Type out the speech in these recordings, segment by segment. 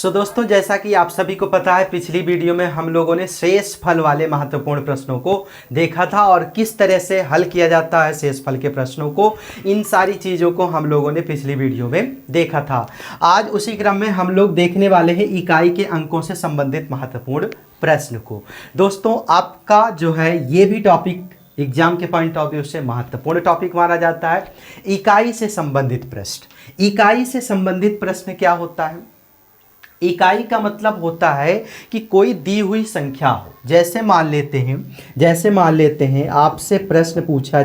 दोस्तों, जैसा कि आप सभी को पता है, पिछली वीडियो में हम लोगों ने शेष फल वाले महत्वपूर्ण प्रश्नों को देखा था और किस तरह से हल किया जाता है शेष फल के प्रश्नों को। इन सारी चीज़ों को हम लोगों ने पिछली वीडियो में देखा था। आज उसी क्रम में हम लोग देखने वाले हैं इकाई के अंकों से संबंधित महत्वपूर्ण प्रश्न को। दोस्तों, आपका जो है ये भी टॉपिक एग्जाम के पॉइंट ऑफ व्यू से महत्वपूर्ण टॉपिक माना जाता है। इकाई से संबंधित प्रश्न। इकाई से संबंधित प्रश्न क्या होता है? इकाई का मतलब होता है कि कोई दी हुई संख्या हो। जैसे मान लेते हैं आपसे प्रश्न पूछा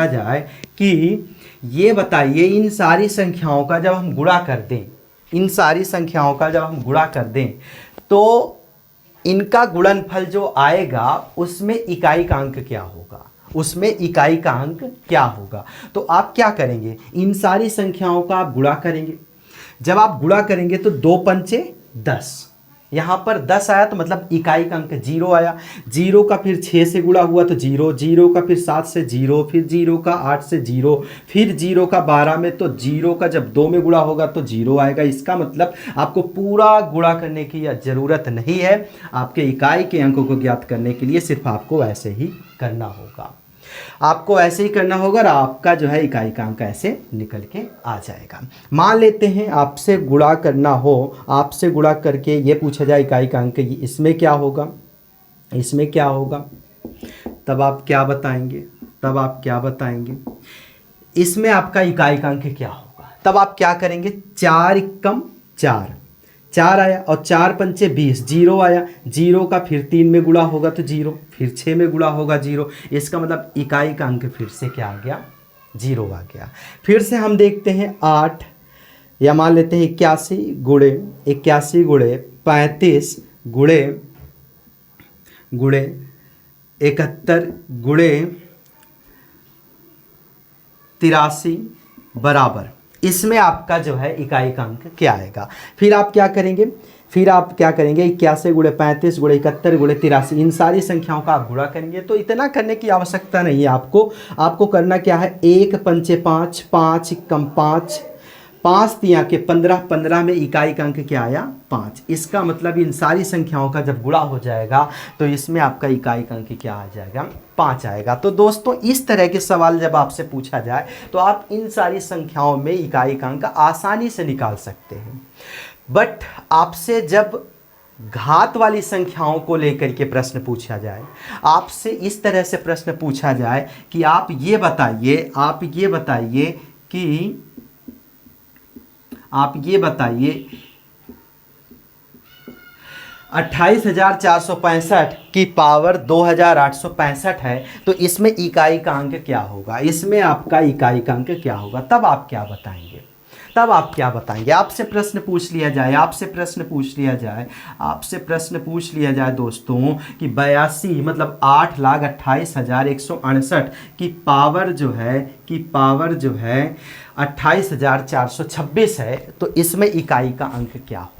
जाए कि ये बताइए, इन सारी संख्याओं का जब हम गुणा कर दें तो इनका गुणनफल जो आएगा उसमें इकाई का अंक क्या होगा। तो आप क्या करेंगे? इन सारी संख्याओं का आप गुणा करेंगे। जब आप गुणा करेंगे तो 2 पंचे 10, यहाँ पर 10 आया तो मतलब इकाई का अंक 0 आया। 0 का फिर 6 से गुणा हुआ तो 0, 0 का फिर 7 से 0, फिर 0 का 8 से 0, फिर 0 का 12 में, तो 0 का जब 2 में गुणा होगा तो 0 आएगा। इसका मतलब आपको पूरा गुणा करने की ज़रूरत नहीं है। आपके इकाई के अंकों को ज्ञात करने के लिए सिर्फ आपको ऐसे ही करना होगा और आपका जो है इकाई का अंक ऐसे निकल के आ जाएगा। मान लेते हैं आपसे गुणा करके ये पूछा जाए इकाई का अंक इसमें क्या होगा, तब आप क्या बताएंगे? इसमें आपका इकाई का अंक क्या होगा? तब आप क्या करेंगे? 4 एकम 4 आया और 4 पंचे 20, 0 आया। 0 का फिर 3 में गुणा होगा तो 0, फिर 6 में गुणा होगा 0। इसका मतलब इकाई का अंक फिर से क्या आ गया? 0 आ गया। फिर से हम देखते हैं 8 या मान लेते हैं 81 गुणे 35 गुणे 71 गुणे 83 बराबर। इसमें आपका जो है इकाई का अंक क्या आएगा? फिर आप क्या करेंगे? 81 गुणे 35 गुणे 71 गुणे 83, इन सारी संख्याओं का आप गुणा करेंगे। तो इतना करने की आवश्यकता नहीं है आपको करना क्या है? 1 पंचे 5, 5 एकम 5, 5 तिया के 15, 15 में इकाई का अंक क्या आया? 5। इसका मतलब इन सारी संख्याओं का जब गुणा हो जाएगा तो इसमें आपका इकाई का अंक क्या आ जाएगा? 5 आएगा। तो दोस्तों, इस तरह के सवाल जब आपसे पूछा जाए तो आप इन सारी संख्याओं में इकाई का अंक आसानी से निकाल सकते हैं। बट आपसे जब घात वाली संख्याओं को लेकर के प्रश्न पूछा जाए, आपसे इस तरह से प्रश्न पूछा जाए कि आप ये बताइए कि 28,465 की पावर 2,865 है, तो इसमें इकाई का अंक क्या होगा? इसमें आपका इकाई का अंक क्या होगा? तब आप क्या बताएंगे? आपसे प्रश्न पूछ लिया जाए दोस्तों कि 82 मतलब 8,28,168 की पावर जो है 28,426 है, तो इसमें इकाई का अंक क्या होगा?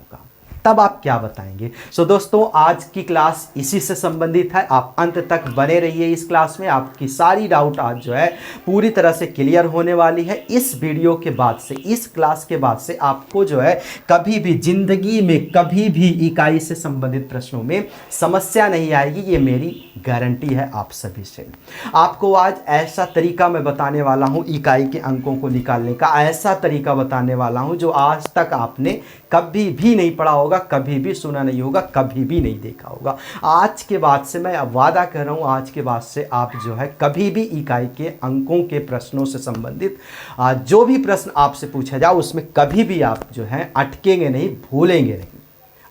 तब आप क्या बताएंगे? दोस्तों, आज की क्लास इसी से संबंधित है। आप अंत तक बने रहिए इस क्लास में। आपकी सारी डाउट आज जो है पूरी तरह से क्लियर होने वाली है। इस वीडियो के बाद से, इस क्लास के बाद से आपको जो है कभी भी जिंदगी में कभी भी इकाई से संबंधित प्रश्नों में समस्या नहीं आएगी, ये मेरी गारंटी है आप सभी से। आपको आज ऐसा तरीका मैं बताने वाला हूँ इकाई के अंकों को निकालने का, ऐसा तरीका बताने वाला हूँ जो आज तक आपने कभी भी नहीं पढ़ा होगा, कभी भी सुना नहीं होगा, कभी भी नहीं देखा होगा। आज के बाद से मैं वादा कर रहा हूँ, आज के बाद से आप जो है कभी भी इकाई के अंकों के प्रश्नों से संबंधित जो भी प्रश्न आपसे पूछा जाए उसमें कभी भी आप जो है अटकेंगे नहीं, भूलेंगे नहीं।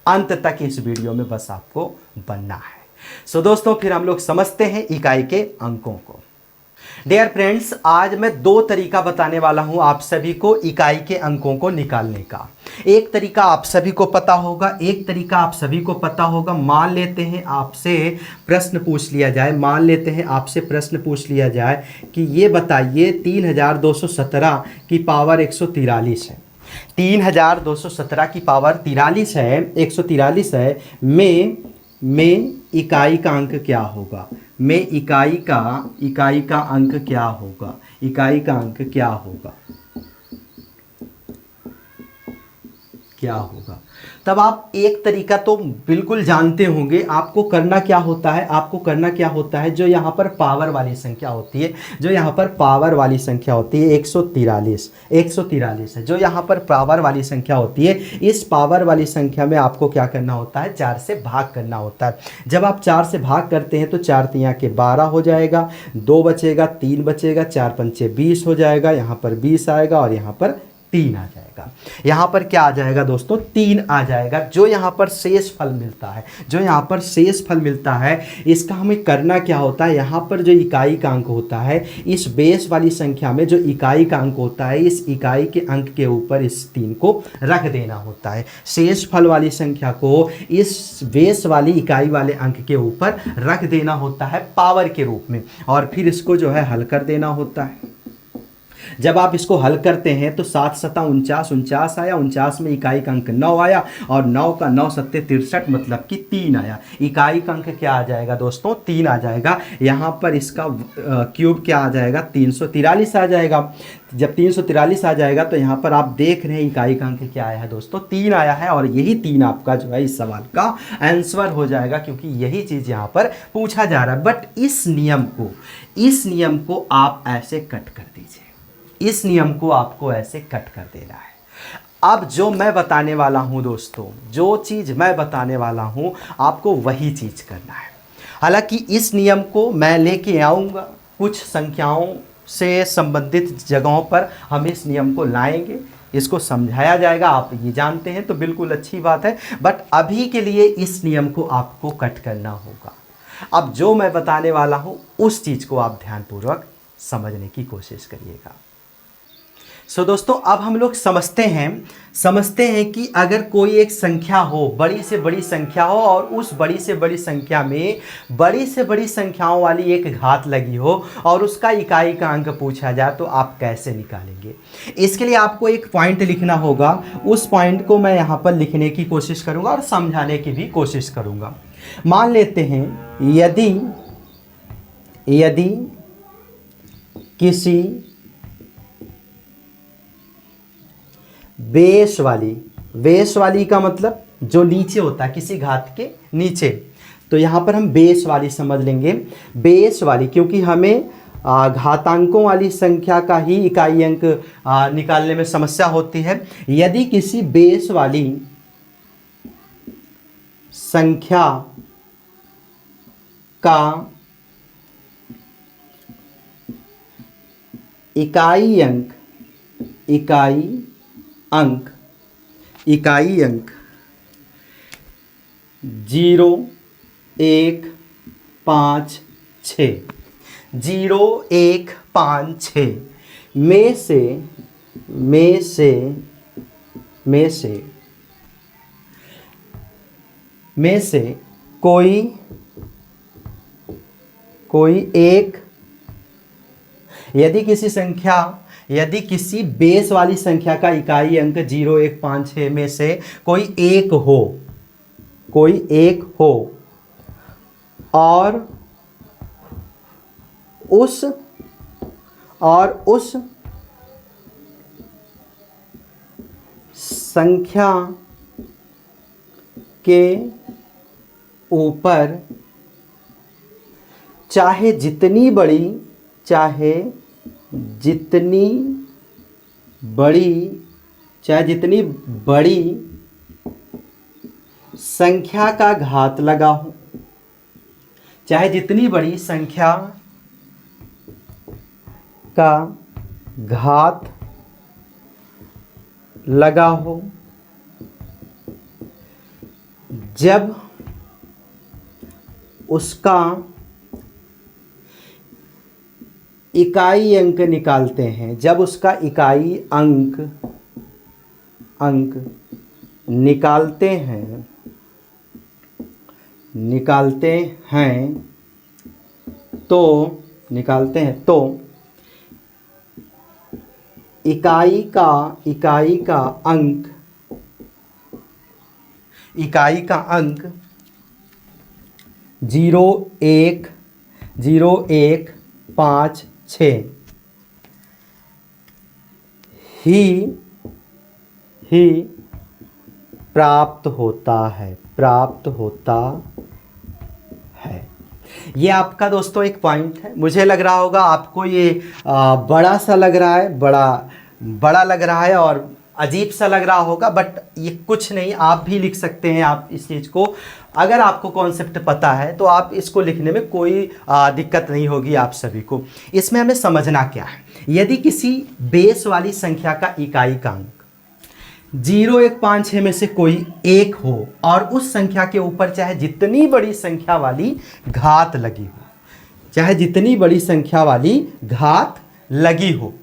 अंत तक इस वीडियो में बस आपको बनना है। दोस्तों, फिर हम लोग समझते हैं इकाई के अंकों को। डियर फ्रेंड्स, आज मैं 2 तरीका बताने वाला हूं आप सभी को इकाई के अंकों को निकालने का। एक तरीका आप सभी को पता होगा, मान लेते हैं आपसे प्रश्न पूछ लिया जाए कि ये बताइए 3,217 की पावर 143 है। 3,217 की पावर 143 है में इकाई का अंक क्या होगा? इकाई का अंक क्या होगा? क्या होगा। तब आप एक तरीका तो बिल्कुल जानते होंगे, आपको करना क्या होता है, आपको करना क्या होता है, जो यहाँ पर पावर वाली संख्या होती है, जो यहाँ पर पावर वाली संख्या होती है 143 है, जो यहाँ पर पावर वाली संख्या होती है, इस पावर वाली संख्या में आपको क्या करना होता है, 4 से भाग करना होता है। जब आप 4 से भाग करते हैं तो 4 तियाँ के 12 हो जाएगा, 2 बचेगा, 3 बचेगा, 4 पंचे 20 हो जाएगा, यहाँ पर 20 आएगा और यहाँ पर 3 आ जाएगा। यहाँ पर क्या आ जाएगा दोस्तों, 3 आ जाएगा। जो यहाँ पर शेष फल मिलता है, जो यहाँ पर शेष फल मिलता है, इसका हमें करना क्या होता है, यहाँ पर जो इकाई का अंक होता है, इस बेस वाली संख्या में जो इकाई का अंक होता है, इस इकाई के अंक के ऊपर इस 3 को रख देना होता है। शेष फल वाली संख्या को इस बेस वाली इकाई वाले अंक के ऊपर रख देना होता है पावर के रूप में, और फिर इसको जो है हल कर देना होता है। जब आप इसको हल करते हैं तो 7 सता 49 आया, 49 में इकाई का अंक 9 आया, और 9 का 9 सत्ते 63 मतलब कि 3 आया। इकाई का अंक क्या आ जाएगा दोस्तों, 3 आ जाएगा। यहाँ पर इसका क्यूब क्या आ जाएगा, 343 आ जाएगा। जब 343 आ जाएगा तो यहाँ पर आप देख रहे हैं इकाई का अंक क्या आया है दोस्तों, 3 आया है, और यही 3 आपका जो है इस सवाल का आंसर हो जाएगा, क्योंकि यही चीज़ यहाँ पर पूछा जा रहा है। बट इस नियम को आप ऐसे कट कर दीजिए, इस नियम को आपको ऐसे कट कर देना है। अब जो मैं बताने वाला हूं दोस्तों, जो चीज़ मैं बताने वाला हूं, आपको वही चीज़ करना है। हालांकि इस नियम को मैं लेके आऊँगा, कुछ संख्याओं से संबंधित जगहों पर हम इस नियम को लाएंगे, इसको समझाया जाएगा, आप ये जानते हैं तो बिल्कुल अच्छी बात है। बट अभी के लिए इस नियम को आपको कट करना होगा। अब जो मैं बताने वाला हूँ उस चीज़ को आप ध्यानपूर्वक समझने की कोशिश करिएगा। सो दोस्तों, अब हम लोग समझते हैं कि अगर कोई एक संख्या हो, बड़ी से बड़ी संख्या हो, और उस बड़ी से बड़ी संख्या में बड़ी से बड़ी संख्याओं वाली एक घात लगी हो, और उसका इकाई का अंक पूछा जाए, तो आप कैसे निकालेंगे। इसके लिए आपको एक पॉइंट लिखना होगा। उस पॉइंट को मैं यहाँ पर लिखने की कोशिश करूँगा और समझाने की भी कोशिश करूँगा। मान लेते हैं यदि किसी बेस वाली का मतलब जो नीचे होता है, किसी घात के नीचे, तो यहाँ पर हम बेस वाली समझ लेंगे। बेस वाली, क्योंकि हमें घातांकों वाली संख्या का ही इकाई अंक निकालने में समस्या होती है। यदि किसी बेस वाली संख्या का इकाई अंक 0, 1, 5, 6 0, 1, 5, 6 में से कोई एक, यदि किसी बेस वाली संख्या का इकाई अंक 0, 1, 5, 6 में से कोई एक हो, और उस संख्या के ऊपर चाहे जितनी बड़ी संख्या का घात लगा हो, चाहे जितनी बड़ी संख्या का घात लगा हो, जब उसका इकाई अंक निकालते हैं, जब उसका इकाई अंक निकालते हैं तो इकाई का अंक 0, 1, 5, 6 ही प्राप्त होता है, प्राप्त होता है। ये आपका दोस्तों एक पॉइंट है। मुझे लग रहा होगा आपको ये बड़ा सा लग रहा है, बड़ा लग रहा है और अजीब सा लग रहा होगा, बट ये कुछ नहीं, आप भी लिख सकते हैं। आप इस चीज़ को, अगर आपको कॉन्सेप्ट पता है तो आप इसको लिखने में कोई दिक्कत नहीं होगी आप सभी को। इसमें हमें समझना क्या है, यदि किसी बेस वाली संख्या का इकाई का अंक 0, 1, 5, 6 में से कोई एक हो और उस संख्या के ऊपर चाहे जितनी बड़ी संख्या वाली घात लगी हो, चाहे जितनी बड़ी संख्या वाली घात लगी हो,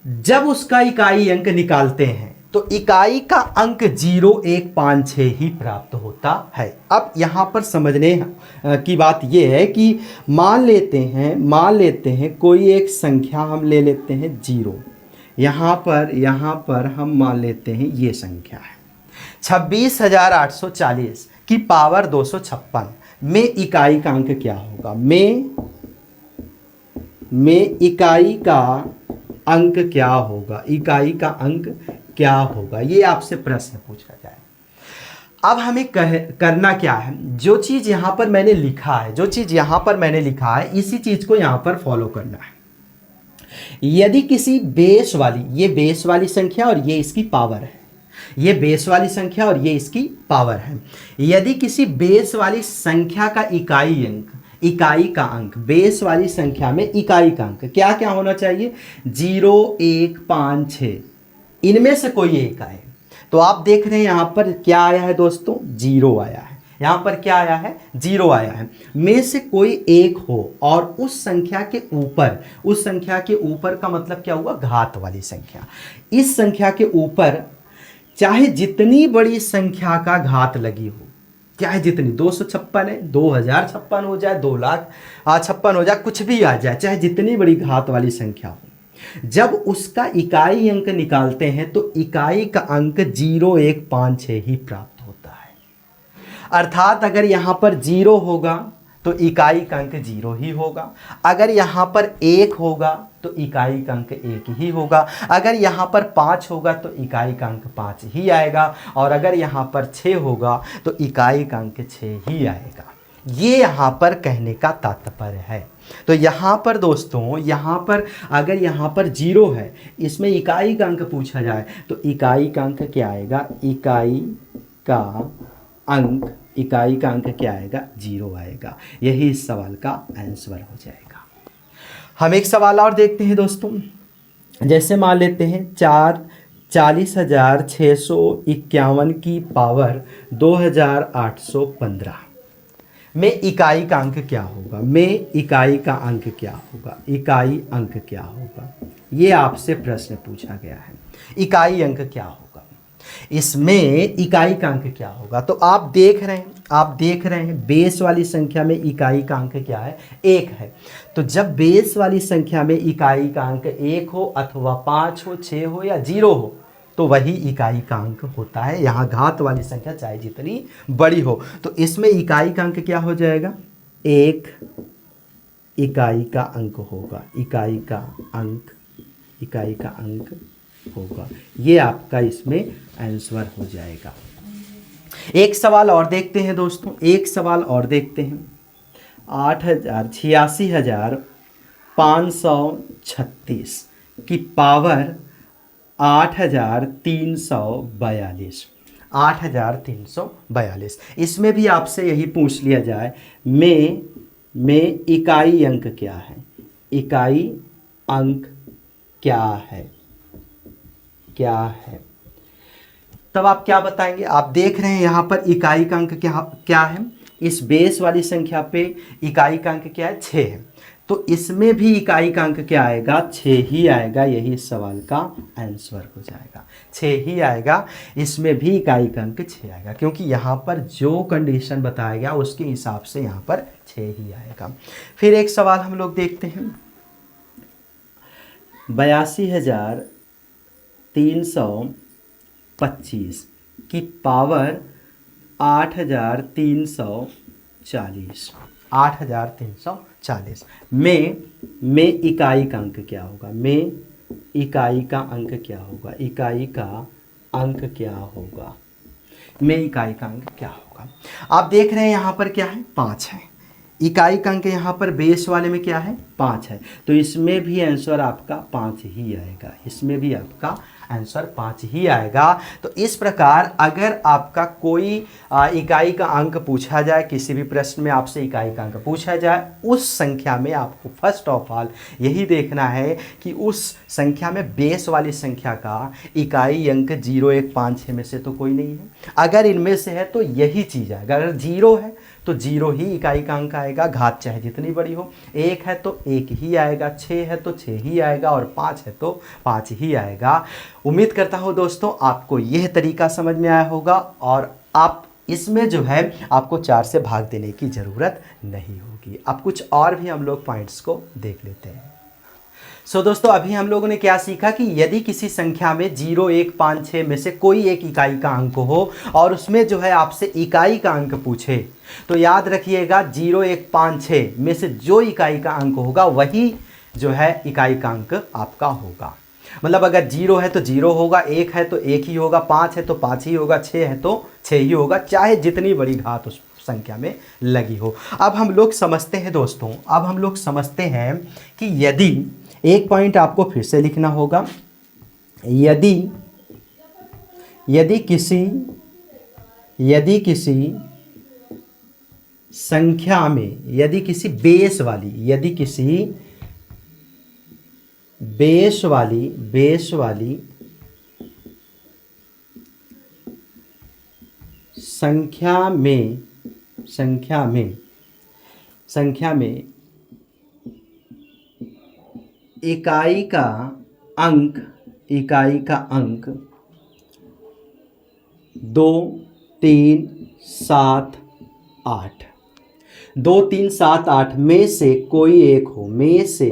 जब उसका इकाई अंक निकालते हैं तो इकाई का अंक 0, 1, 5, 6 ही प्राप्त होता है। अब यहाँ पर समझने की बात यह है कि मान लेते हैं कोई एक संख्या हम ले लेते हैं 0। यहाँ पर हम मान लेते हैं ये संख्या है 26,840 की पावर 256 में इकाई का अंक क्या होगा? में इकाई का अंक क्या होगा? इकाई का अंक क्या होगा? ये आपसे प्रश्न पूछा जाए। अब हमें करना क्या है, जो चीज़ यहाँ पर मैंने लिखा है, इसी चीज़ को यहाँ पर फॉलो करना है। यदि किसी बेस वाली, ये बेस वाली संख्या और ये इसकी पावर है, ये बेस वाली संख्या और ये इसकी पावर है। यदि किसी बेस वाली संख्या का इकाई का अंक, बेस वाली संख्या में इकाई का अंक क्या क्या होना चाहिए? 0, 1, 5, 6, इनमें से कोई एक आए। तो आप देख रहे हैं यहाँ पर क्या आया है दोस्तों? 0 आया है। यहाँ पर क्या आया है? 0 आया है। में से कोई एक हो और उस संख्या के ऊपर का मतलब क्या हुआ? घात वाली संख्या। इस संख्या के ऊपर चाहे जितनी बड़ी संख्या का घात लगी हो, चाहे जितनी, 256 है, 2056 हो जाए, 2,56,000 हो जाए, कुछ भी आ जाए, चाहे जितनी बड़ी घात वाली संख्या हो, जब उसका इकाई अंक निकालते हैं तो इकाई का अंक 0, 1, 5, 6 ही प्राप्त होता है। अर्थात अगर यहाँ पर 0 होगा तो इकाई का अंक 0 ही होगा, अगर यहाँ पर 1 होगा तो इकाई का अंक 1 ही होगा, अगर यहाँ पर 5 होगा तो इकाई का अंक 5 ही आएगा, और अगर यहाँ पर 6 होगा तो इकाई का अंक 6 ही आएगा। ये यहाँ पर कहने का तात्पर्य है। तो यहाँ पर दोस्तों, यहाँ पर अगर यहाँ पर 0 है, इसमें इकाई का अंक पूछा जाए तो इकाई का अंक क्या आएगा? इकाई का अंक क्या आएगा? 0 आएगा। यही इस सवाल का आंसर हो जाएगा। हम एक सवाल और देखते हैं दोस्तों। जैसे मान लेते हैं 40,651 की पावर 2,815 में इकाई का अंक क्या होगा? इकाई अंक क्या होगा? ये आपसे प्रश्न पूछा गया है। इकाई अंक क्या होगा? इसमें इकाई का अंक क्या होगा? तो आप देख रहे हैं बेस वाली संख्या में इकाई का अंक क्या है? 1 है। तो जब बेस वाली संख्या में इकाई का अंक 1 हो अथवा 5 हो, 6 हो या 0 हो तो वही इकाई का अंक होता है। यहाँ घात वाली संख्या चाहे जितनी बड़ी हो, तो इसमें इकाई का अंक क्या हो जाएगा? 1 इकाई का अंक होगा। इकाई का अंक होगा। ये आपका इसमें आंसर हो जाएगा। एक सवाल और देखते हैं दोस्तों, 86,536 की पावर 8,342। इसमें भी आपसे यही पूछ लिया जाए, में इकाई अंक क्या है? इकाई अंक क्या है? तब आप क्या बताएंगे? आप देख रहे हैं यहाँ पर इकाई का अंक क्या है? इस बेस वाली संख्या पे इकाई का अंक क्या है? 6 है। तो इसमें भी इकाई का अंक क्या आएगा? 6 ही आएगा। यही इस सवाल का आंसर हो जाएगा। 6 ही आएगा। इसमें भी इकाई का अंक 6 आएगा, क्योंकि यहाँ पर जो कंडीशन बताया गया उसके हिसाब से यहाँ पर 6 ही आएगा। फिर एक सवाल हम लोग देखते हैं। 82,325 की पावर 8,340 में इकाई का अंक क्या होगा? इकाई का अंक क्या होगा, में इकाई का अंक क्या होगा। आप देख रहे हैं यहाँ पर क्या है, 5 है। इकाई का अंक यहाँ पर बेस वाले में क्या है, 5 है। तो इसमें भी आंसर आपका 5 ही आएगा, इसमें भी आपका आंसर 5 ही आएगा। तो इस प्रकार अगर आपका कोई इकाई का अंक पूछा जाए, किसी भी प्रश्न में आपसे इकाई का अंक पूछा जाए, उस संख्या में आपको फर्स्ट ऑफ ऑल यही देखना है कि उस संख्या में बेस वाली संख्या का इकाई अंक 0, 1, 5, 6 में से तो कोई नहीं है। अगर इनमें से है तो यही चीज़ आएगा। अगर 0 है तो 0 ही इकाई का अंक आएगा, घात चाहे जितनी बड़ी हो। 1 है तो 1 ही आएगा, 6 है तो 6 ही आएगा, और 5 है तो 5 ही आएगा। उम्मीद करता हूँ दोस्तों आपको यह तरीका समझ में आया होगा, और आप इसमें जो है आपको 4 से भाग देने की ज़रूरत नहीं होगी। अब कुछ और भी हम लोग पॉइंट्स को देख लेते हैं। दोस्तों अभी हम लोगों ने क्या सीखा कि यदि किसी संख्या में 0, 1, 5, 6 में से कोई एक इकाई का अंक हो और उसमें जो है आपसे इकाई का अंक पूछे, तो याद रखिएगा 0, 1, 5, 6 में से जो इकाई का अंक होगा वही जो है इकाई का अंक आपका होगा। मतलब अगर 0 है तो 0 होगा, 1 है तो 1 ही होगा, 5 है तो 5 ही होगा, 6 है तो 6 ही होगा, चाहे जितनी बड़ी घात उस संख्या में लगी हो। अब हम लोग समझते हैं दोस्तों, अब हम लोग समझते हैं कि यदि एक पॉइंट आपको फिर से लिखना होगा, यदि किसी संख्या में, यदि किसी बेस वाली संख्या में इकाई का अंक 2, 3, 7, 8 2, 3, 7, 8 में से कोई एक हो, में से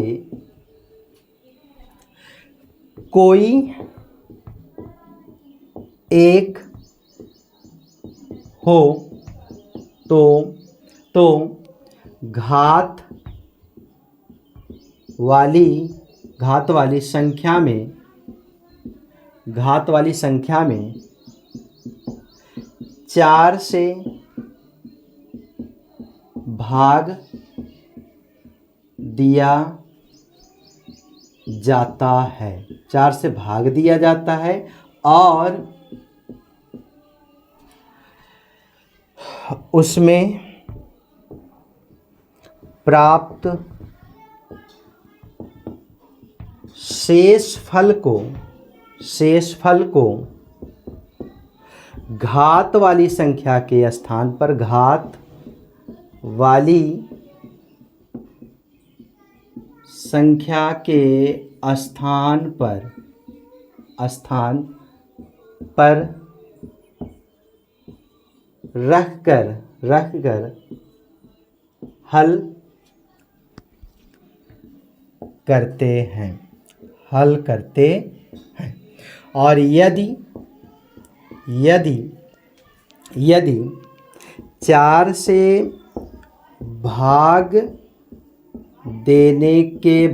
कोई एक हो तो घात वाली संख्या में 4 से भाग दिया जाता है, 4 से भाग दिया जाता है, और उसमें प्राप्त शेष फल को घात वाली संख्या के स्थान पर रखकर हल करते हैं। और यदि 4 से भाग देने के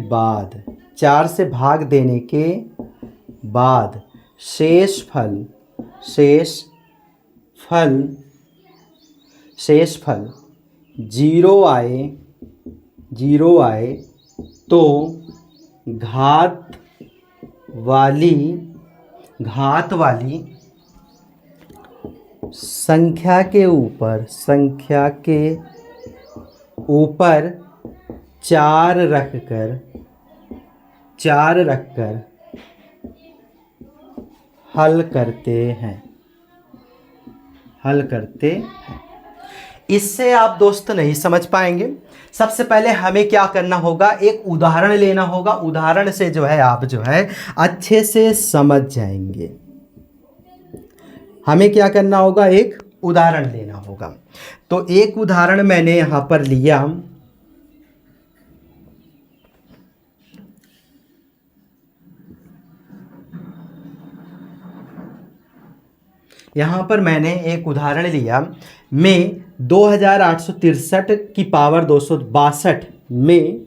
बाद शेष फल 0 आए तो घात वाली संख्या के ऊपर 4 रखकर हल करते हैं। इससे आप दोस्त नहीं समझ पाएंगे। सबसे पहले हमें क्या करना होगा, एक उदाहरण लेना होगा। उदाहरण से जो है आप जो है अच्छे से समझ जाएंगे। हमें क्या करना होगा, एक उदाहरण लेना होगा। तो एक उदाहरण मैंने यहां पर लिया। यहां पर मैंने एक उदाहरण लिया में 2863 की पावर 262 में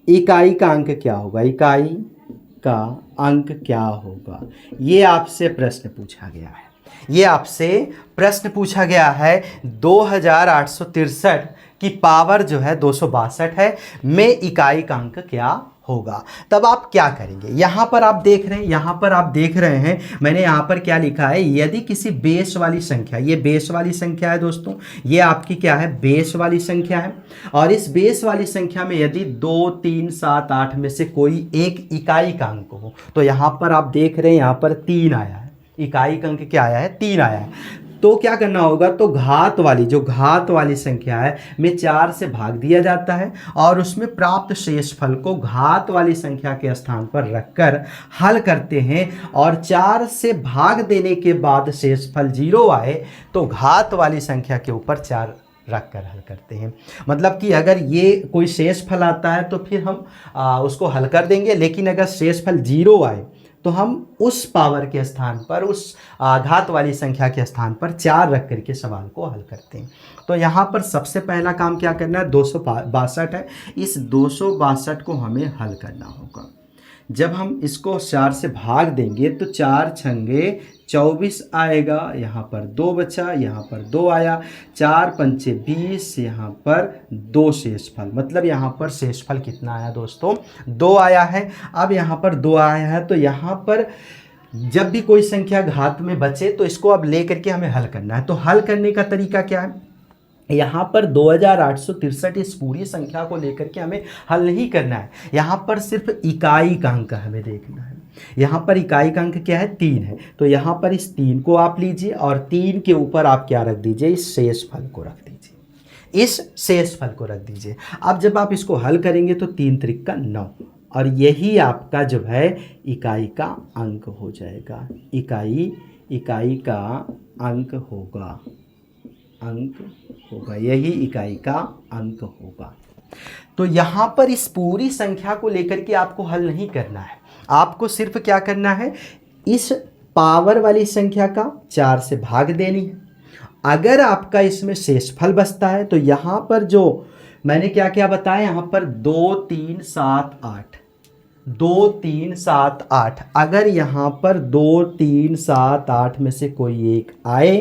इकाई का अंक क्या होगा, इकाई का अंक क्या होगा? ये आपसे प्रश्न पूछा गया है। ये आपसे प्रश्न पूछा गया है 2863 की पावर जो है 262 है में इकाई का अंक क्या होगा? तब आप क्या करेंगे? यहाँ पर आप देख रहे हैं मैंने यहाँ पर क्या लिखा है, यदि किसी बेस वाली संख्या, ये बेस वाली संख्या है दोस्तों, ये आपकी क्या है, बेस वाली संख्या है, और इस बेस वाली संख्या में यदि 2, 3, 7, 8 में से कोई एक इकाई का अंक हो, तो यहाँ पर आप देख रहे हैं यहाँ पर 3 आया है, इकाई का अंक क्या आया है, 3 आया है। तो क्या करना होगा, तो घात वाली संख्या है में 4 से भाग दिया जाता है और उसमें प्राप्त शेषफल को घात वाली संख्या के स्थान पर रखकर हल करते हैं, और 4 से भाग देने के बाद शेषफल 0 आए तो घात वाली संख्या के ऊपर 4 रख कर हल करते हैं। मतलब कि अगर ये कोई शेषफल आता है तो फिर हम उसको हल कर देंगे, लेकिन अगर शेषफल 0 आए तो हम उस पावर के स्थान पर, उस घात वाली संख्या के स्थान पर 4 रख करके सवाल को हल करते हैं। तो यहाँ पर सबसे पहला काम क्या करना है, 262 है, इस 262 को हमें हल करना होगा। जब हम इसको 4 से भाग देंगे तो 4 छंगे 24 आएगा, यहाँ पर 2 बचा, यहाँ पर 2 आया, 4 पंचे 20, यहाँ पर 2 शेषफल, मतलब यहाँ पर शेषफल कितना आया दोस्तों, 2 आया है। अब यहाँ पर 2 आया है तो यहाँ पर जब भी कोई संख्या घात में बचे तो इसको अब ले करके हमें हल करना है। तो हल करने का तरीका क्या है, यहाँ पर 2863 इस पूरी संख्या को लेकर के हमें हल नहीं करना है, यहाँ पर सिर्फ इकाई का अंक हमें देखना है। यहाँ पर इकाई का अंक क्या है, 3 है, तो यहाँ पर इस 3 को आप लीजिए और 3 के ऊपर आप क्या रख दीजिए, इस शेषफल को रख दीजिए, इस शेषफल को रख दीजिए। अब जब आप इसको हल करेंगे तो 3 त्रिक 9, और यही आपका जो है इकाई का अंक हो जाएगा, इकाई का अंक होगा, यही इकाई का अंक होगा। तो यहाँ पर इस पूरी संख्या को लेकर के आपको हल नहीं करना है, आपको सिर्फ क्या करना है, इस पावर वाली संख्या का 4 से भाग देनी है। अगर आपका इसमें शेषफल बचता है तो यहाँ पर जो मैंने क्या क्या बताया, यहाँ पर 2, 3, 7, 8, 2, 3, 7, 8, अगर यहाँ पर 2, 3, 7, 8 में से कोई एक आए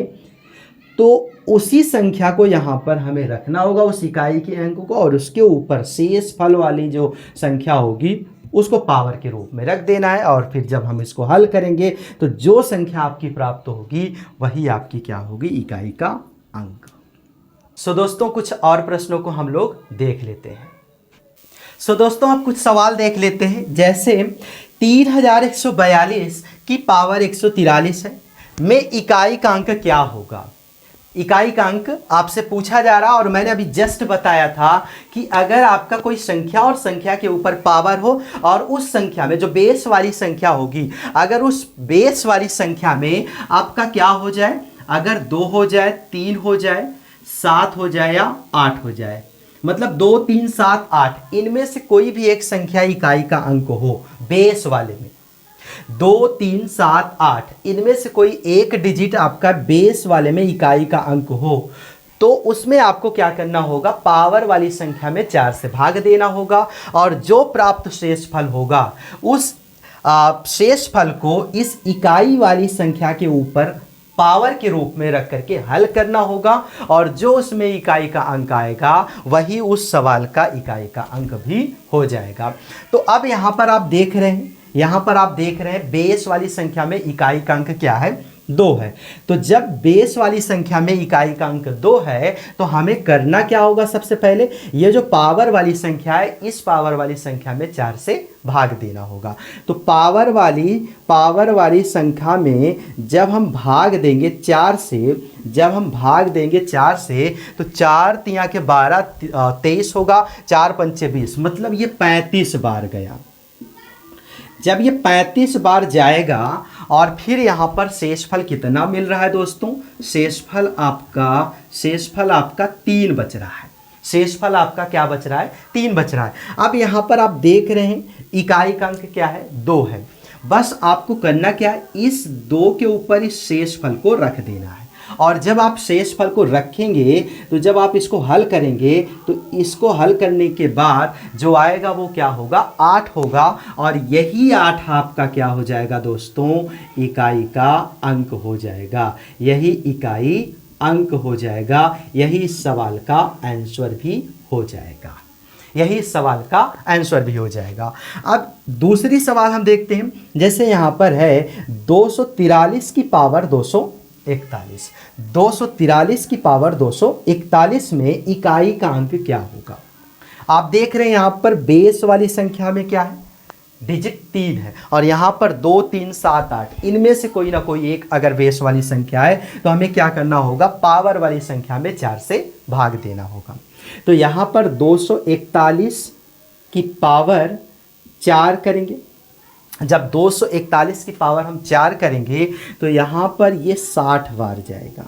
तो उसी संख्या को यहाँ पर हमें रखना होगा, उस इकाई के अंक को, और उसके ऊपर शेषफल वाली जो संख्या होगी उसको पावर के रूप में रख देना है। और फिर जब हम इसको हल करेंगे तो जो संख्या आपकी प्राप्त होगी वही आपकी क्या होगी, इकाई का अंक। सो दोस्तों कुछ और प्रश्नों को हम लोग देख लेते हैं। सो दोस्तों अब कुछ सवाल देख लेते हैं, जैसे 3142 की पावर 143 है में इकाई का अंक क्या होगा। इकाई का अंक आपसे पूछा जा रहा, और मैंने अभी जस्ट बताया था कि अगर आपका कोई संख्या और संख्या के ऊपर पावर हो और उस संख्या में जो बेस वाली संख्या होगी, अगर उस बेस वाली संख्या में आपका क्या हो जाए, अगर 2 हो जाए, 3 हो जाए, 7 हो जाए या 8 हो जाए, मतलब 2, 3, 7, 8 इनमें से कोई भी एक संख्या इकाई का अंक हो बेस वाले में, 2, 3, 7, 8 इनमें से कोई एक डिजिट आपका बेस वाले में इकाई का अंक हो, तो उसमें आपको क्या करना होगा, पावर वाली संख्या में 4 से भाग देना होगा, और जो प्राप्त शेषफल होगा उस शेषफल को इस इकाई वाली संख्या के ऊपर पावर के रूप में रख करके हल करना होगा, और जो उसमें इकाई का अंक आएगा वही उस सवाल का इकाई का अंक भी हो जाएगा। तो अब यहाँ पर आप देख रहे हैं, बेस वाली संख्या में इकाई का अंक क्या है, 2 है। तो जब बेस वाली संख्या में इकाई का अंक 2 है तो हमें करना क्या होगा, सबसे पहले ये जो पावर वाली संख्या है इस पावर वाली संख्या में 4 से भाग देना होगा। तो पावर वाली संख्या में जब हम भाग देंगे 4 से, तो 4 तिया के 12, 23 होगा, 4 पंचे 20, मतलब ये 35 बार गया। जब ये 35 बार जाएगा और फिर यहाँ पर शेषफल कितना मिल रहा है दोस्तों, शेषफल आपका 3 बच रहा है। शेषफल आपका क्या बच रहा है, 3 बच रहा है। अब यहाँ पर आप देख रहे हैं इकाई का अंक क्या है, 2 है। बस आपको करना क्या है, इस 2 के ऊपर इस शेषफल को रख देना है और जब आप शेषफल को रखेंगे तो जब आप इसको हल करेंगे तो इसको हल करने के बाद जो आएगा वो क्या होगा, 8 होगा। और यही 8 आपका क्या हो जाएगा दोस्तों, इकाई का अंक हो जाएगा। यही इकाई अंक हो जाएगा। यही इस सवाल का आंसर भी हो जाएगा। यही इस सवाल का आंसर भी हो जाएगा। अब दूसरी सवाल हम देखते हैं। जैसे यहाँ पर है 243 की पावर 241। 243 की पावर 241 में इकाई का अंक क्या होगा। आप देख रहे हैं यहाँ पर बेस वाली संख्या में क्या है, डिजिट 3 है, और यहाँ पर 2 3 7 8 इनमें से कोई ना कोई एक अगर बेस वाली संख्या है तो हमें क्या करना होगा, पावर वाली संख्या में 4 से भाग देना होगा। तो यहाँ पर 241 की पावर 4 करेंगे। जब 241 की पावर हम 4 करेंगे तो यहाँ पर ये 60 बार जाएगा।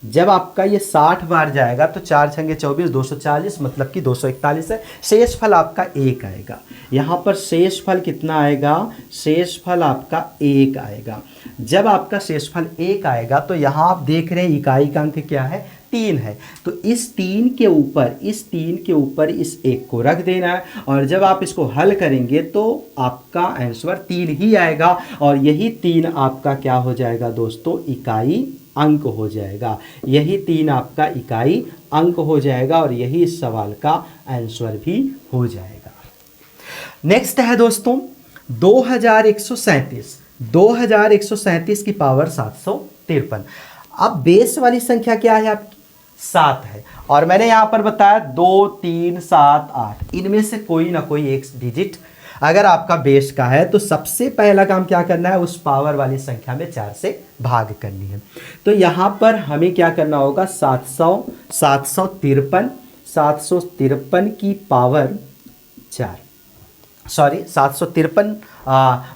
जब आपका ये 60 बार जाएगा तो 4 छंगे 24, 240 मतलब कि 241 है। शेषफल आपका 1 आएगा। यहाँ पर शेषफल कितना आएगा, शेषफल आपका 1 आएगा। जब आपका शेषफल 1 आएगा तो यहाँ आप देख रहे हैं इकाई का अंक क्या है, 3 है। तो इस 3 के ऊपर इस 1 को रख देना है, और जब आप इसको हल करेंगे तो आपका आंसर 3 ही आएगा। और यही 3 आपका क्या हो जाएगा दोस्तों, इकाई अंक हो जाएगा। यही 3 आपका इकाई अंक हो जाएगा, और यही इस सवाल का आंसर भी हो जाएगा। नेक्स्ट है दोस्तों 2137। 2137 की पावर 753। अब बेस वाली संख्या क्या है आपकी, 7 है, और मैंने यहां पर बताया 2 3 7 8 इनमें से कोई ना कोई एक डिजिट अगर आपका बेस का है तो सबसे पहला काम क्या करना है, उस पावर वाली संख्या में 4 से भाग करनी है। तो यहाँ पर हमें क्या करना होगा, 753 की पावर 4, सॉरी 753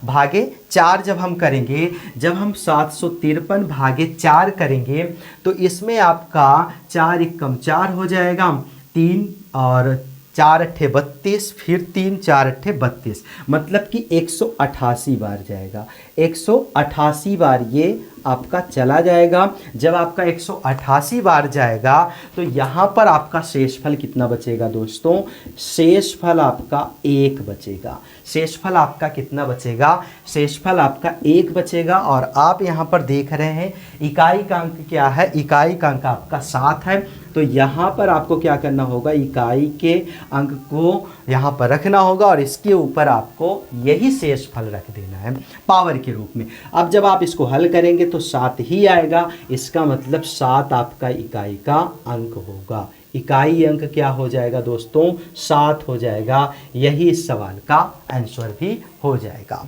भागे 4 जब हम करेंगे, जब हम 753 भागे 4 करेंगे तो इसमें आपका 4 एकम 4 हो जाएगा, 3 और 4 अट्ठे 32, फिर 3 4 अट्ठे 32, मतलब कि 188 बार जाएगा। 188 बार ये आपका चला जाएगा। जब आपका 188 बार जाएगा तो यहाँ पर आपका शेषफल कितना बचेगा दोस्तों, शेषफल आपका 1 बचेगा। शेषफल आपका कितना बचेगा, शेषफल आपका 1 बचेगा। और आप यहाँ पर देख रहे हैं इकाई का अंक क्या है, इकाई का अंक आपका 7 है। तो यहाँ पर आपको क्या करना होगा, इकाई के अंक को यहाँ पर रखना होगा और इसके ऊपर आपको यही शेषफल रख देना है पावर के रूप में। अब जब आप इसको हल करेंगे तो 7 ही आएगा, इसका मतलब 7 आपका इकाई का अंक होगा। इकाई अंक क्या हो जाएगा दोस्तों, 7 हो जाएगा। यही इस सवाल का आंसर भी हो जाएगा।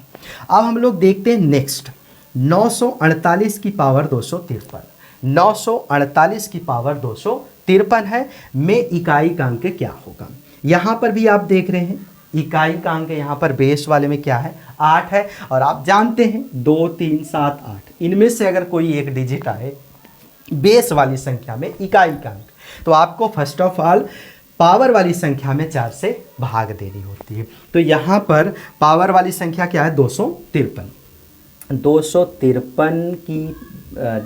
अब हम लोग देखते हैं नेक्स्ट 948 की पावर 253। 948 की पावर 253 है में इकाई का अंक क्या होगा। यहाँ पर भी आप देख रहे हैं इकाई का अंक यहाँ पर बेस वाले में क्या है, 8 है। और आप जानते हैं 2 3 7 8 इनमें से अगर कोई एक डिजिट आए बेस वाली संख्या में इकाई का अंक, तो आपको फर्स्ट ऑफ ऑल पावर वाली संख्या में 4 से भाग देनी होती है। तो यहाँ पर पावर वाली संख्या क्या है, 253।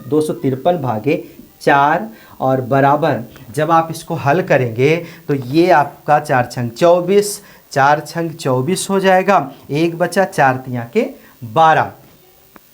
253 भागे 4 और बराबर जब आप इसको हल करेंगे तो ये आपका 4 छंग 24, 4 छंग 24 हो जाएगा। 1 बचा, 4 तियाँ के 12,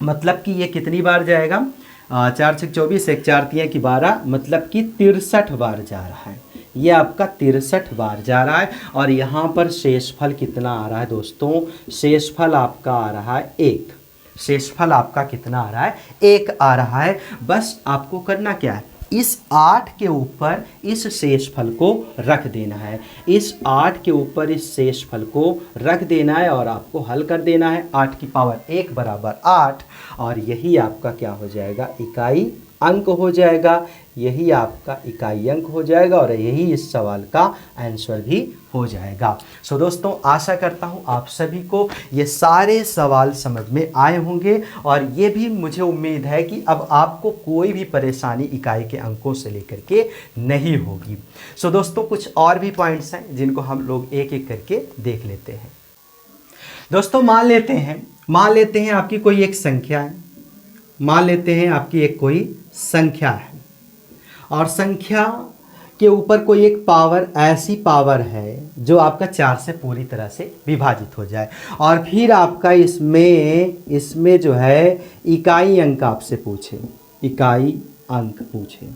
मतलब कि ये कितनी बार जाएगा, 4 छंग 24, 1 4 तियाँ की 12, मतलब कि 63 बार जा रहा है। ये आपका 63 बार जा रहा है। और यहाँ पर शेषफल कितना आ रहा है दोस्तों, शेषफल आपका आ रहा है 1। शेषफल आपका कितना आ रहा है, 1 आ रहा है। बस आपको करना क्या है, इस 8 के ऊपर इस शेषफल को रख देना है। इस 8 के ऊपर इस शेषफल को रख देना है और आपको हल कर देना है। 8 की पावर 1 बराबर 8, और यही आपका क्या हो जाएगा, इकाई अंक हो जाएगा। यही आपका इकाई अंक हो जाएगा और यही इस सवाल का आंसर भी हो जाएगा। सो दोस्तों, आशा करता हूँ आप सभी को ये सारे सवाल समझ में आए होंगे, और ये भी मुझे उम्मीद है कि अब आपको कोई भी परेशानी इकाई के अंकों से लेकर के नहीं होगी। सो दोस्तों, कुछ और भी पॉइंट्स हैं जिनको हम लोग एक एक करके देख लेते हैं। दोस्तों, मान लेते हैं आपकी कोई एक संख्या है। मान लेते हैं आपकी एक कोई संख्या है। और संख्या के ऊपर कोई एक पावर, ऐसी पावर है जो आपका 4 से पूरी तरह से विभाजित हो जाए, और फिर आपका इसमें जो है इकाई अंक आपसे पूछे, इकाई अंक पूछे,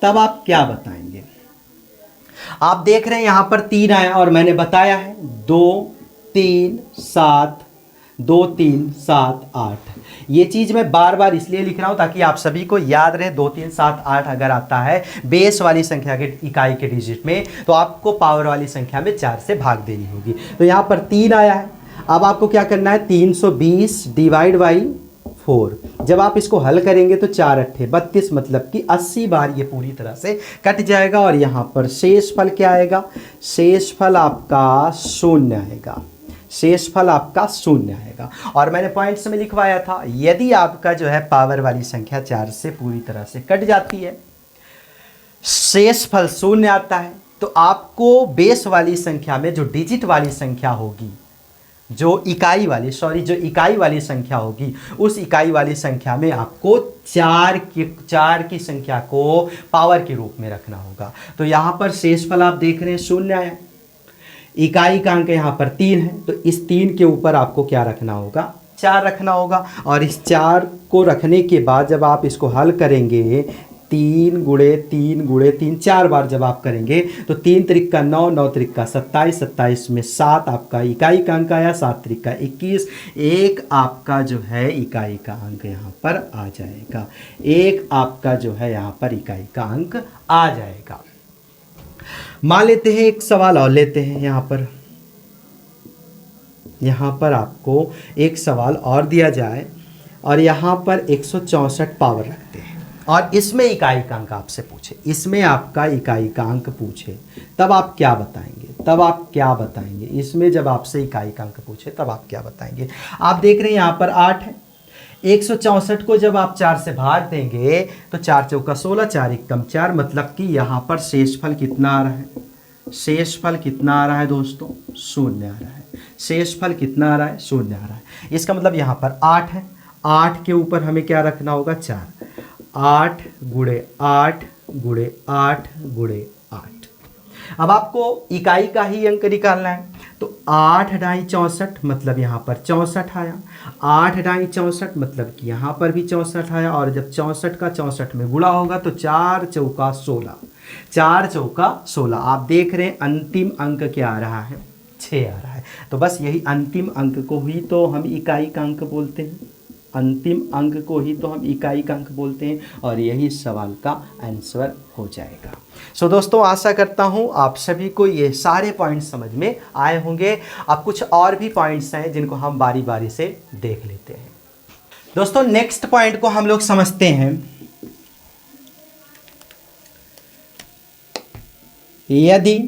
तब आप क्या बताएंगे? आप देख रहे हैं यहां पर 3 आया और मैंने बताया है 2 3 7, 2 3 7 8। ये चीज़ मैं बार बार इसलिए लिख रहा हूं ताकि आप सभी को याद रहे। 2 3 7 8 अगर आता है बेस वाली संख्या के इकाई के डिजिट में, तो आपको पावर वाली संख्या में 4 से भाग देनी होगी। तो यहाँ पर 3 आया है। अब आपको क्या करना है, 320 डिवाइड बाई 4। जब आप इसको हल करेंगे तो 4 अट्ठे 32, मतलब कि 80 बार ये पूरी तरह से कट जाएगा। और यहाँ पर शेषफल क्या आएगा? शेषफल आपका 0 आएगा। शेषफल आपका 0 आएगा। और मैंने पॉइंट्स में लिखवाया था, यदि आपका जो है पावर वाली संख्या 4 से पूरी तरह से कट जाती है, शेषफल 0 आता है, तो आपको बेस वाली संख्या में जो डिजिट वाली संख्या होगी, जो इकाई वाली संख्या होगी, उस इकाई वाली संख्या में आपको 4 की संख्या को पावर के रूप में रखना होगा। तो यहाँ पर शेषफल आप देख रहे हैं 0 आया, इकाई का अंक यहाँ पर 3 है, तो इस 3 के ऊपर आपको क्या रखना होगा? 4 रखना होगा। और इस 4 को रखने के बाद जब आप इसको हल करेंगे, 3 गुणे 3 गुणे 3 4 बार जब आप करेंगे, तो 3 त्रिक का 9, 9 त्रिक का 27, 27 में 7 आपका इकाई का अंक आया, 7 त्रिक का 21, एक आपका जो है इकाई का अंक यहाँ पर आ जाएगा। एक आपका जो है यहाँ पर इकाई का अंक आ जाएगा। मान लेते हैं एक सवाल और लेते हैं। यहाँ पर आपको एक सवाल और दिया जाए और यहाँ पर 164 पावर रखते हैं और इसमें इकाई का अंक आपसे पूछे, इसमें आपका इकाई का अंक पूछे, तब आप क्या बताएंगे? इसमें जब आपसे इकाई का अंक पूछे तब आप क्या बताएंगे? आप देख रहे हैं यहाँ पर 8 है। 164 को जब आप 4 से भाग देंगे तो 4 चौका 16, 4 एक कम 4, मतलब कि यहाँ पर शेषफल कितना आ रहा है? शेषफल कितना आ रहा है दोस्तों? 0 आ रहा है। शेषफल कितना आ रहा है? 0 आ रहा है। इसका मतलब यहाँ पर 8 है। 8 के ऊपर हमें क्या रखना होगा? 4। 8 गुणे 8 गुणे 8 गुणे 8। अब आपको इकाई का ही अंक निकालना है, तो 8 ढाई 64, मतलब यहाँ पर 64 आया। 8 ढाई 64, मतलब कि यहाँ पर भी 64 आया। और जब 64 का 64 में गुणा होगा तो 4 चौका 16, 4 चौका 16। आप देख रहे हैं अंतिम अंक क्या आ रहा है? 6 आ रहा है। तो बस यही अंतिम अंक को ही तो हम इकाई का अंक बोलते हैं, अंतिम अंक को ही तो हम इकाई का अंक बोलते हैं, और यही सवाल का आंसर हो जाएगा। सो दोस्तों, आशा करता हूँ आप सभी को ये सारे पॉइंट्स समझ में आए होंगे। अब कुछ और भी पॉइंट्स हैं जिनको हम बारी बारी से देख लेते हैं। दोस्तों, नेक्स्ट पॉइंट को हम लोग समझते हैं। यदि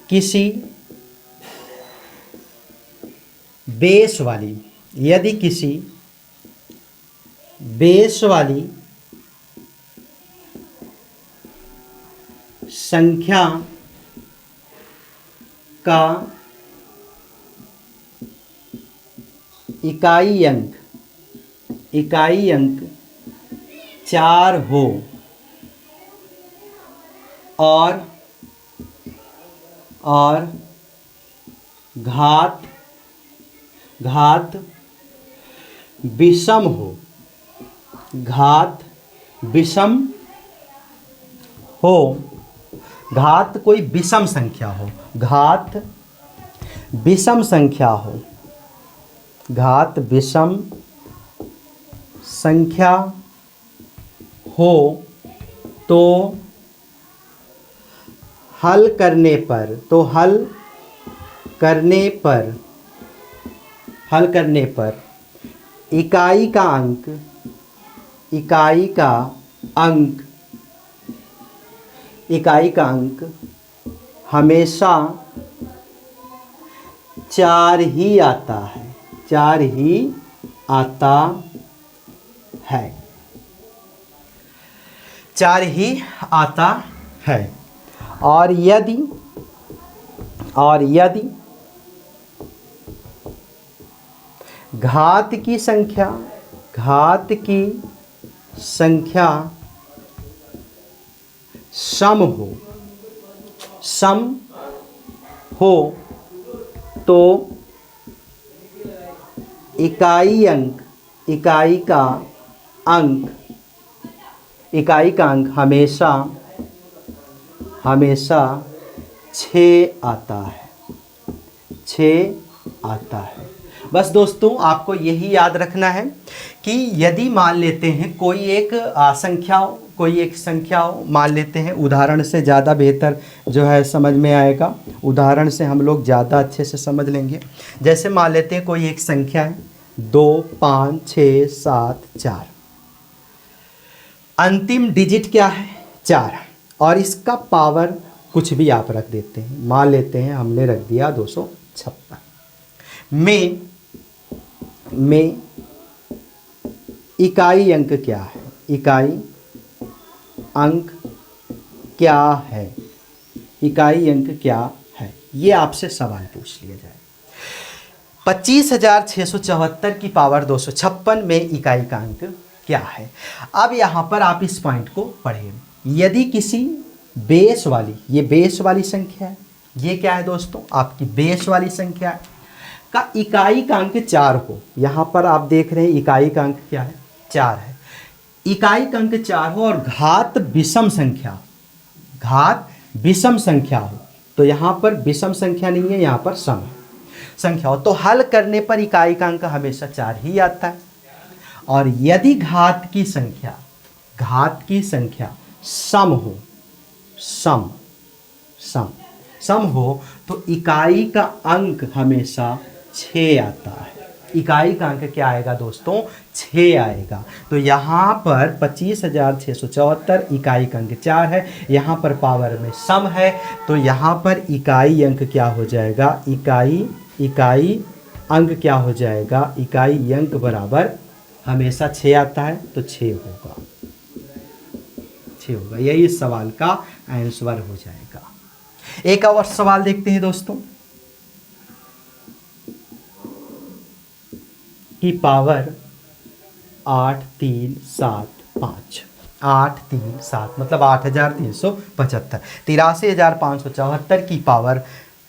किसी बेस वाली संख्या का इकाई अंक 4 हो और घात विषम हो, घात कोई विषम संख्या हो, घात विषम संख्या हो, तो हल करने पर इकाई का अंक हमेशा 4 ही आता है, 4 ही आता है, 4 ही आता है। और यदि घात की संख्या, घात की संख्या सम हो, सम हो तो इकाई अंक, इकाई का अंक, इकाई का अंक हमेशा हमेशा 6 आता है, 6 आता है। बस दोस्तों आपको यही याद रखना है कि यदि मान लेते हैं कोई एक संख्या हो, कोई एक संख्या हो, मान लेते हैं, उदाहरण से ज़्यादा बेहतर जो है समझ में आएगा, उदाहरण से हम लोग ज़्यादा अच्छे से समझ लेंगे। जैसे मान लेते हैं कोई एक संख्या है 2 5 6 7 4, अंतिम डिजिट क्या है 4, और इसका पावर कुछ भी आप रख देते हैं, मान लेते हैं हमने रख दिया 256। में इकाई अंक क्या है, इकाई अंक क्या है, इकाई अंक क्या है, ये आपसे सवाल पूछ लिया जाए। 25,674 की पावर 256 में इकाई का अंक क्या है। अब यहाँ पर आप इस पॉइंट को पढ़ें। यदि किसी बेस वाली, ये बेस वाली संख्या है, ये क्या है दोस्तों आपकी बेस वाली संख्या है, का इकाई का अंक 4 हो, यहाँ पर आप देख रहे हैं इकाई का अंक क्या है 4 है, इकाई का अंक 4 हो और घात विषम संख्या, घात विषम संख्या हो, तो यहाँ पर विषम संख्या नहीं है, यहाँ पर सम संख्या हो, तो हल करने पर इकाई का अंक हमेशा 4 ही आता है। और यदि घात की संख्या, घात की संख्या सम हो, सम सम सम हो तो इकाई का अंक हमेशा 6 आता है। इकाई का अंक क्या आएगा दोस्तों 6 आएगा। तो यहाँ पर 25,674 इकाई का अंक 4 है, यहाँ पर पावर में सम है, तो यहाँ पर इकाई अंक क्या हो जाएगा, इकाई अंक क्या हो जाएगा, इकाई अंक बराबर हमेशा 6 आता है, तो 6 होगा, 6 होगा। यही इस सवाल का आंसर हो जाएगा। एक और सवाल देखते हैं दोस्तों, की पावर 8 3 7 5, 8 3 7 मतलब 8,375, 83,574 की पावर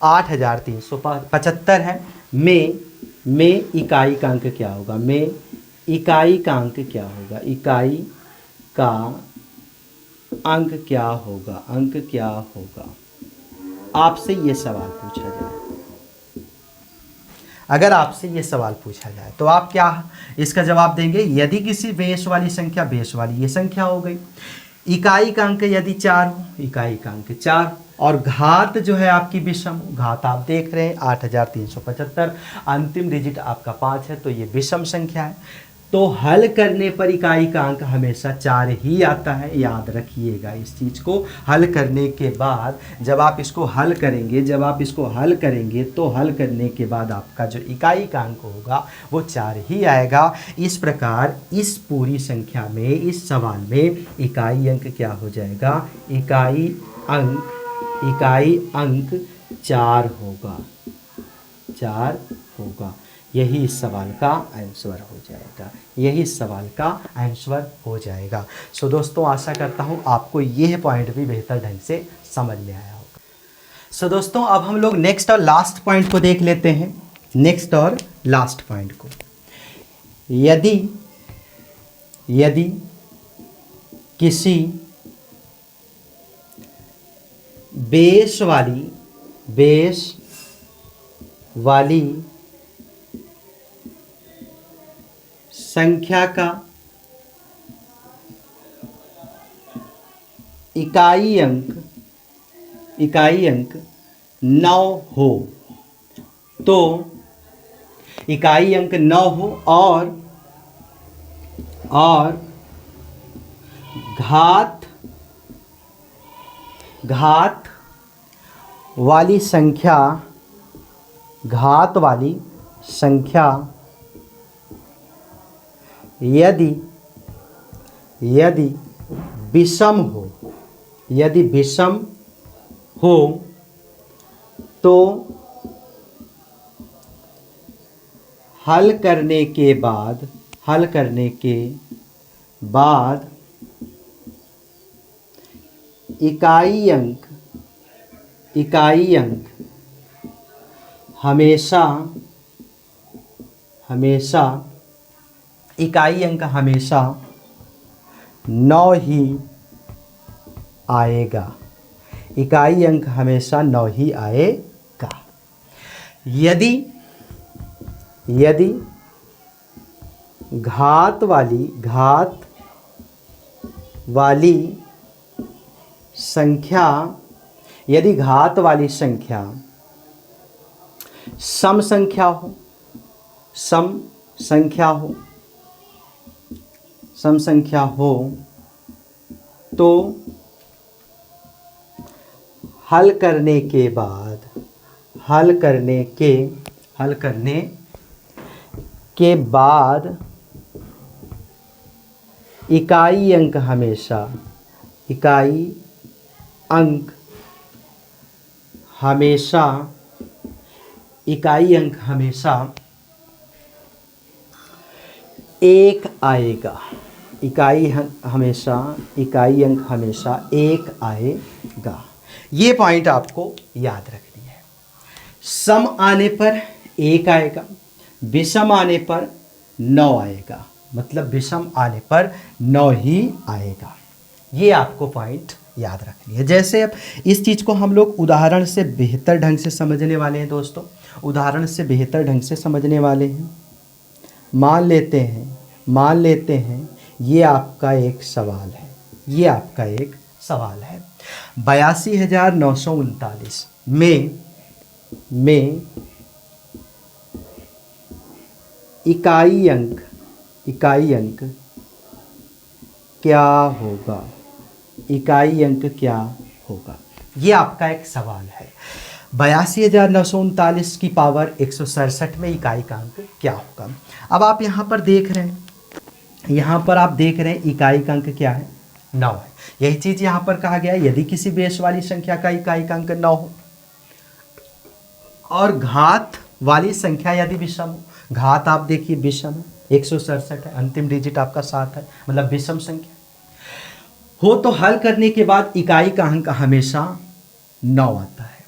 8,375 है। में इकाई का अंक क्या होगा, में इकाई का अंक क्या होगा, इकाई का अंक क्या होगा, अंक क्या होगा, आपसे ये सवाल पूछा जाए, अगर आपसे ये सवाल पूछा जाए तो आप क्या इसका जवाब देंगे। यदि किसी बेस वाली संख्या, बेस वाली ये संख्या हो गई, इकाई का अंक यदि 4 हो, इकाई का अंक 4, और घात जो है आपकी विषम, घात आप देख रहे हैं 8,375, अंतिम डिजिट आपका 5 है, तो ये विषम संख्या है, तो हल करने पर इकाई का अंक हमेशा 4 ही आता है। याद रखिएगा इस चीज़ को। हल करने के बाद जब आप इसको हल करेंगे, जब आप इसको हल करेंगे तो हल करने के बाद आपका जो इकाई का अंक होगा वो 4 ही आएगा। इस प्रकार इस पूरी संख्या में, इस सवाल में इकाई अंक क्या हो जाएगा, इकाई अंक 4 होगा, 4 होगा। यही इस सवाल का आंसर हो जाएगा, यही इस सवाल का आंसर हो जाएगा। सो दोस्तों आशा करता हूँ आपको यह पॉइंट भी बेहतर ढंग से समझ में आया होगा। सो दोस्तों अब हम लोग नेक्स्ट और लास्ट पॉइंट को देख लेते हैं, नेक्स्ट और लास्ट पॉइंट को। यदि किसी बेस वाली संख्या का इकाई अंक 9 हो, तो इकाई अंक 9 हो और घात वाली संख्या, घात वाली संख्या यदि विषम हो, यदि विषम हो तो हल करने के बाद इकाई अंक हमेशा इकाई अंक हमेशा 9 ही आएगा। इकाई अंक हमेशा 9 ही आएगा। यदि घात वाली संख्या सम संख्या हो तो हल करने के बाद इकाई अंक हमेशा 1 आएगा। इकाई अंक हमेशा 1 आएगा। ये पॉइंट आपको याद रखनी है। सम आने पर 1 आएगा, विषम आने पर 9 आएगा, मतलब विषम आने पर 9 ही आएगा। ये आपको पॉइंट याद रखनी है। जैसे अब इस चीज़ को हम लोग उदाहरण से बेहतर ढंग से समझने वाले हैं दोस्तों, उदाहरण से बेहतर ढंग से समझने वाले हैं। मान लेते हैं ये आपका एक सवाल है, 82,939 में इकाई अंक क्या होगा? ये आपका एक सवाल है। 82,939 की पावर 167 में इकाई का अंक क्या होगा? अब आप यहाँ पर देख रहे हैं, इकाई का अंक क्या है? 9 है। यही चीज़ यहाँ पर कहा गया है, यदि किसी बेस वाली संख्या का इकाई का अंक 9 हो और घात वाली संख्या यदि विषम हो, घात आप देखिए विषम है, 167 है, अंतिम डिजिट आपका 7 है, मतलब विषम संख्या हो, तो हल करने के बाद इकाई का अंक हमेशा 9 आता है।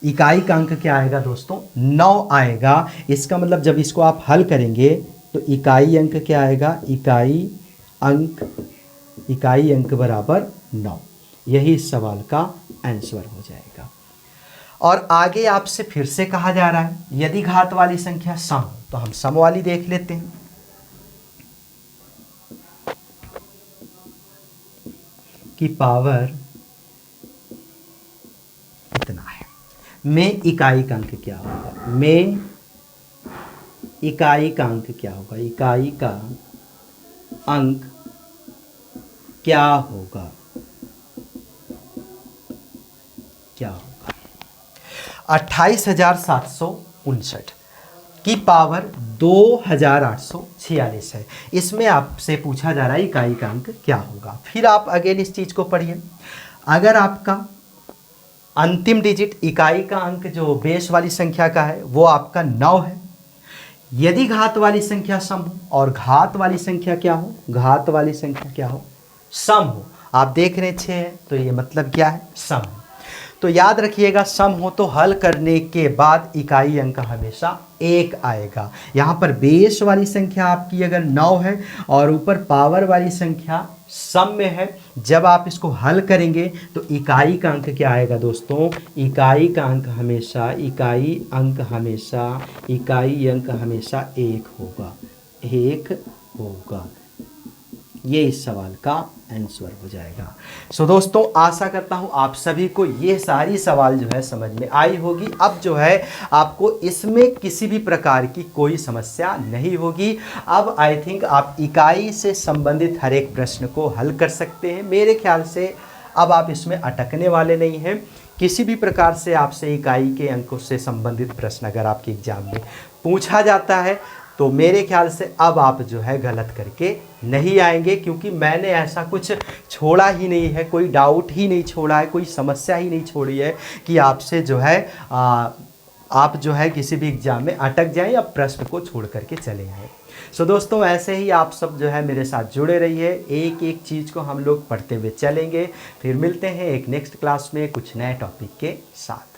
इकाई का अंक क्या आएगा दोस्तों? 9 आएगा। इसका मतलब जब इसको आप हल करेंगे तो इकाई अंक क्या आएगा? इकाई अंक बराबर 9। यही इस सवाल का आंसर हो जाएगा। और आगे आपसे फिर से कहा जा रहा है, यदि घात वाली संख्या सम हो, तो हम सम वाली देख लेते हैं। की पावर इतना है, में इकाई का अंक क्या होगा? इकाई का अंक क्या होगा? 28,759 की पावर 2,846 है। इसमें आपसे पूछा जा रहा है इकाई का अंक क्या होगा। फिर आप अगेन इस चीज़ को पढ़िए। अगर आपका अंतिम डिजिट इकाई का अंक जो बेस वाली संख्या का है वो आपका 9 है, यदि घात वाली संख्या सम हो, और घात वाली संख्या क्या हो? सम हो। आप देख रहे हैं 6 है, तो ये मतलब क्या है? सम है। तो याद रखिएगा, सम हो तो हल करने के बाद इकाई अंक हमेशा 1 आएगा। यहाँ पर बेस वाली संख्या आपकी अगर 9 है और ऊपर पावर वाली संख्या सम में है, जब आप इसको हल करेंगे तो इकाई का अंक क्या आएगा दोस्तों? इकाई अंक हमेशा 1 होगा। ये इस सवाल का आंसर हो जाएगा। सो दोस्तों, आशा करता हूँ आप सभी को ये सारी सवाल जो है समझ में आई होगी। अब जो है आपको इसमें किसी भी प्रकार की कोई समस्या नहीं होगी। अब आई थिंक आप इकाई से संबंधित हर एक प्रश्न को हल कर सकते हैं। मेरे ख्याल से अब आप इसमें अटकने वाले नहीं हैं। किसी भी प्रकार से आपसे इकाई के अंकों से संबंधित प्रश्न अगर आपके एग्जाम में पूछा जाता है तो मेरे ख्याल से अब आप जो है गलत करके नहीं आएंगे, क्योंकि मैंने ऐसा कुछ छोड़ा ही नहीं है, कोई डाउट ही नहीं छोड़ा है, कोई समस्या ही नहीं छोड़ी है कि आपसे जो है आप जो है किसी भी एग्जाम में अटक जाएं या प्रश्न को छोड़ करके चले आए। सो दोस्तों ऐसे ही आप सब जो है मेरे साथ जुड़े रहिए, एक एक चीज़ को हम लोग पढ़ते हुए चलेंगे। फिर मिलते हैं एक नेक्स्ट क्लास में कुछ नए टॉपिक के साथ।